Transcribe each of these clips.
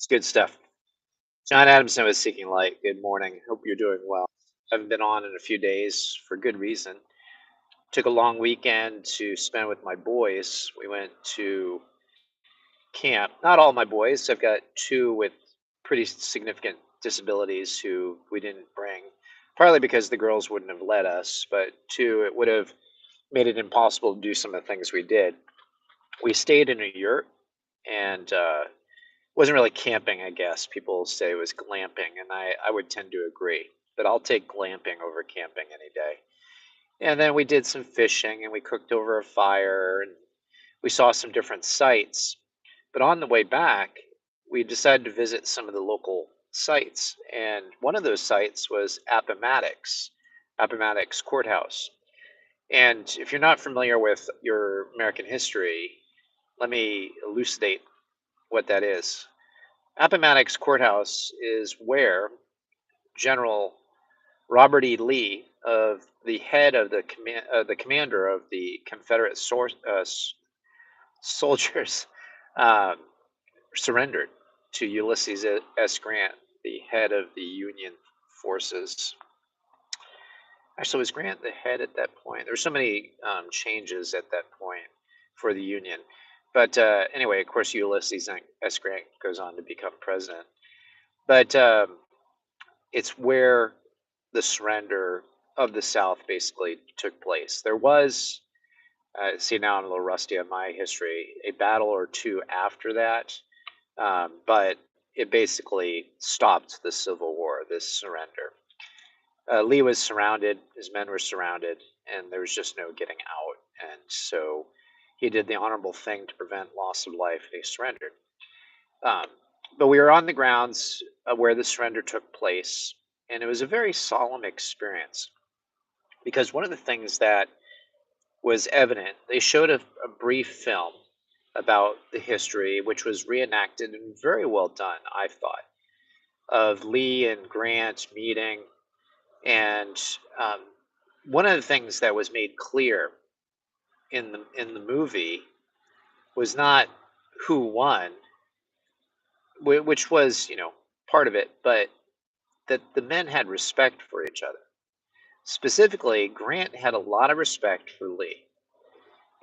It's good stuff. John Adamson was Seeking Light. Good morning. Hope you're doing well. Haven't been on in a few days for good reason. Took a long weekend to spend with my boys. We went to camp. Not all my boys. I've got two with pretty significant disabilities who we didn't bring, partly because the girls wouldn't have let us, but two, it would have made it impossible to do some of the things we did. We stayed in a yurt and wasn't really camping, I guess. People say it was glamping, and I would tend to agree. But I'll take glamping over camping any day. And then we did some fishing and we cooked over a fire and we saw some different sights. But on the way back, we decided to visit some of the local sites. And one of those sites was Appomattox Courthouse. And if you're not familiar with your American history, let me elucidate what that is. Appomattox Courthouse is where General Robert E. Lee, of the head of the commander of the Confederate soldiers, um, surrendered to Ulysses S. Grant, the head of the Union forces. Actually, was Grant the head at that point? There were so many changes at that point for the Union. But anyway, of course, Ulysses S. Grant goes on to become president. But it's where the surrender of the South basically took place. There was, see, now I'm a little rusty on my history, a battle or two after that, but it basically stopped the Civil War, this surrender. Lee was surrounded, his men were surrounded, and there was just no getting out. And so he did the honorable thing to prevent loss of life, and he surrendered. Um, but we were on the grounds where the surrender took place, and it was a very solemn experience because one of the things that was evident, they showed a brief film about the history, which was reenacted and very well done, I thought, of Lee and Grant meeting. And um, one of the things that was made clear in the movie was not who won, which was part of it, but that the men had respect for each other. Specifically, Grant had a lot of respect for Lee,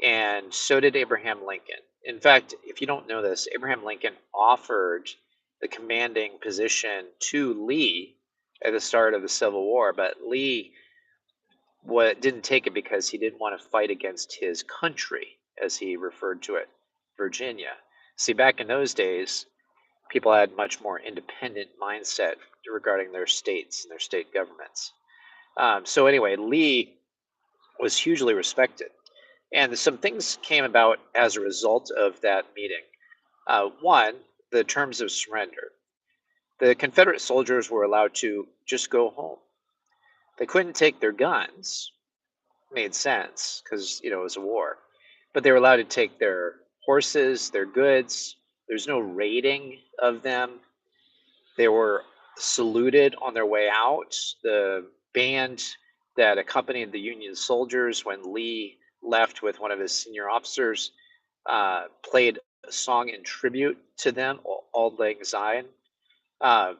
and so did Abraham Lincoln. In fact, if you don't know this, Abraham Lincoln offered the commanding position to Lee at the start of the Civil War, but Lee didn't take it because he didn't want to fight against his country, as he referred to it, Virginia. See, back in those days, people had much more independent mindset regarding their states and their state governments. So anyway, Lee was hugely respected. And some things came about as a result of that meeting. One, the terms of surrender. The Confederate soldiers were allowed to just go home. They couldn't take their guns. Made sense because, it was a war. But they were allowed to take their horses, their goods. There's no raiding of them. They were saluted on their way out. The band that accompanied the Union soldiers when Lee left with one of his senior officers played a song in tribute to them, Auld Lang Syne. Uh,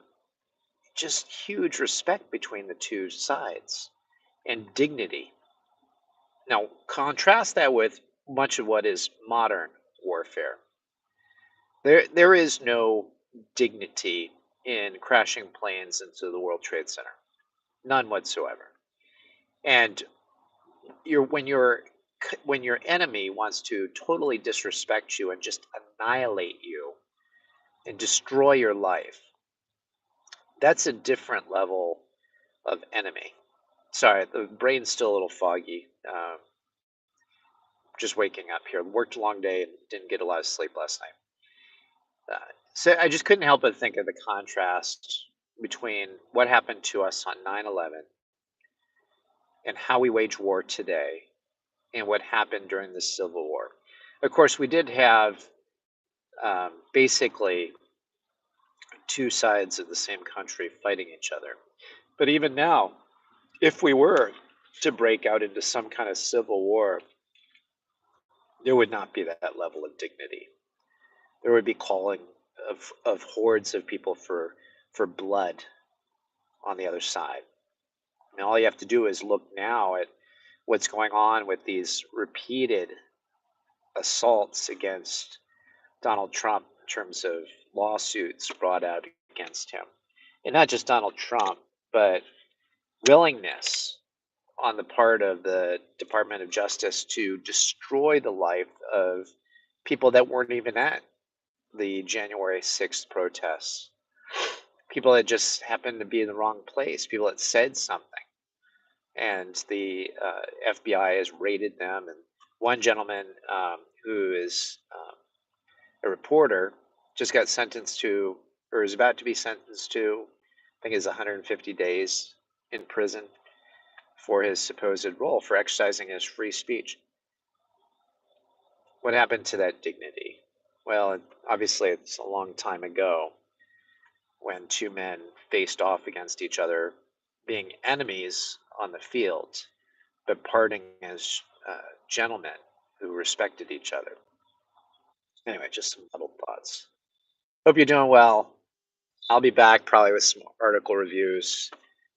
just huge respect between the two sides and dignity. Now, contrast that with much of what is modern warfare. There is no dignity in crashing planes into the World Trade Center, none whatsoever. And you're when your enemy wants to totally disrespect you and just annihilate you and destroy your life, that's a different level of enemy. Sorry, the brain's still a little foggy. Just waking up here. Worked a long day and didn't get a lot of sleep last night. So I just couldn't help but think of the contrast between what happened to us on 9/11 and how we wage war today and what happened during the Civil War. Of course, we did have basically two sides of the same country fighting each other. But even now, if we were to break out into some kind of civil war, there would not be that level of dignity. There would be calling of hordes of people for blood on the other side. And all you have to do is look now at what's going on with these repeated assaults against Donald Trump in terms of lawsuits brought out against him. And not just Donald Trump, but willingness on the part of the Department of Justice to destroy the life of people that weren't even at the January 6th protests. People that just happened to be in the wrong place, people that said something. And the FBI has raided them. And one gentleman who is a reporter just got sentenced to, or is about to be sentenced to, I think it's 150 days in prison for his supposed role for exercising his free speech. What happened to that dignity? Well, obviously, it's a long time ago when two men faced off against each other, being enemies on the field, but parting as gentlemen who respected each other. Anyway, just some little thoughts. Hope you're doing well. I'll be back probably with some article reviews.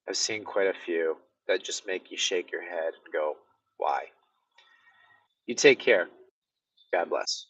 I've seen quite a few that just make you shake your head and go, why? You take care. God bless.